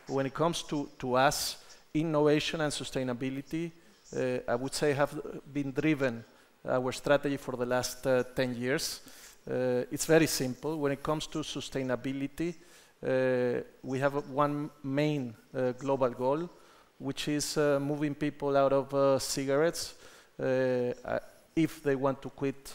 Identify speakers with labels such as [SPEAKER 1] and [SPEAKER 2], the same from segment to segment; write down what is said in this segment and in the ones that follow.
[SPEAKER 1] when it comes to us, innovation and sustainability, I would say have been driven our strategy for the last 10 years. It's very simple. When it comes to sustainability, we have one main global goal, which is moving people out of cigarettes. If they want to quit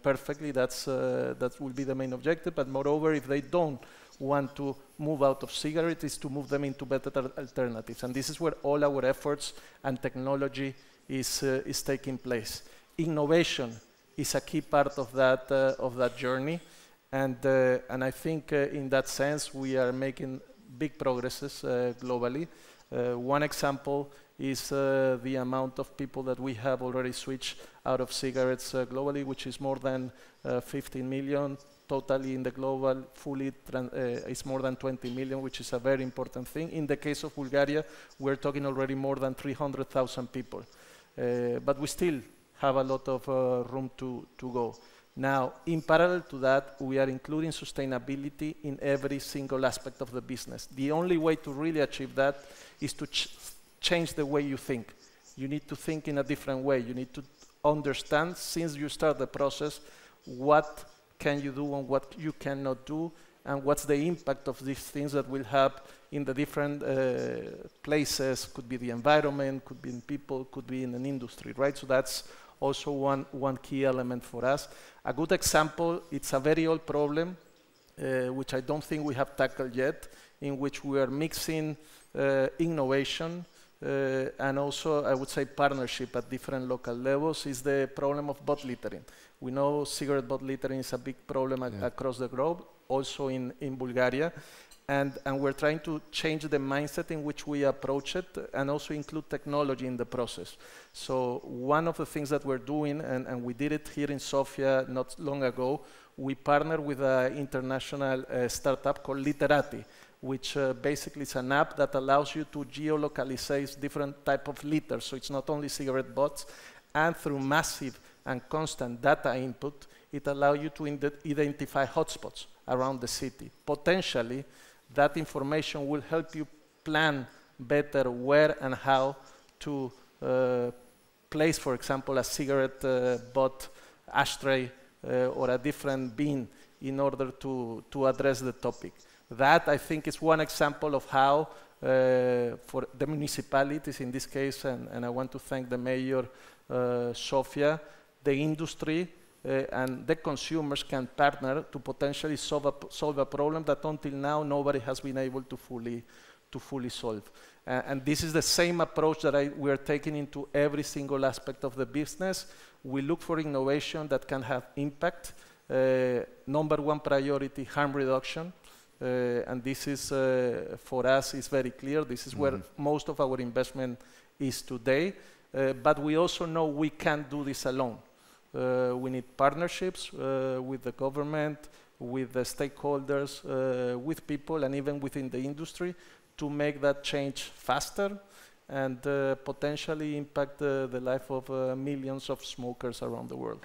[SPEAKER 1] perfectly, that will be the main objective. But moreover, if they don't want to move out of cigarettes, is to move them into better alternatives. And this is where all our efforts and technology is taking place. Innovation is a key part of that journey. And I think in that sense, we are making big progresses globally. One example is the amount of people that we have already switched out of cigarettes globally, which is more than 15 million. Totally in the global, fully, it's more than 20 million, which is a very important thing. In the case of Bulgaria, we're talking already more than 300,000 people. But we still have a lot of room to go. Now, in parallel to that, we are including sustainability in every single aspect of the business. The only way to really achieve that is to change the way you think. You need to think in a different way. You need to understand, since you start the process, what can you do and what you cannot do, and what's the impact of these things that will have in the different places. Could be the environment, could be in people, could be in an industry, right? So that's also one key element for us. A good example, it's a very old problem, which I don't think we have tackled yet, in which we are mixing innovation and also, I would say, partnership at different local levels, is the problem of butt littering. We know cigarette butt littering is a big problem across the globe, also in Bulgaria. And we're trying to change the mindset in which we approach it and also include technology in the process. So one of the things that we're doing, and we did it here in Sofia not long ago, we partnered with an international startup called Literati, which basically is an app that allows you to geolocalize different type of litters. So it's not only cigarette butts, and through massive and constant data input, it allows you to identify hotspots around the city. Potentially, that information will help you plan better where and how to place, for example, a cigarette butt ashtray or a different bin in order to address the topic. That, I think, is one example of how, for the municipalities in this case, and I want to thank the mayor, Sofia, the industry and the consumers can partner to potentially solve a problem that until now nobody has been able to fully solve. And this is the same approach that we are taking into every single aspect of the business. We look for innovation that can have impact. Number one priority, harm reduction. And this is, for us, is very clear. This is where most of our investment is today. But we also know we can't do this alone. We need partnerships with the government, with the stakeholders, with people, and even within the industry to make that change faster and potentially impact the life of millions of smokers around the world.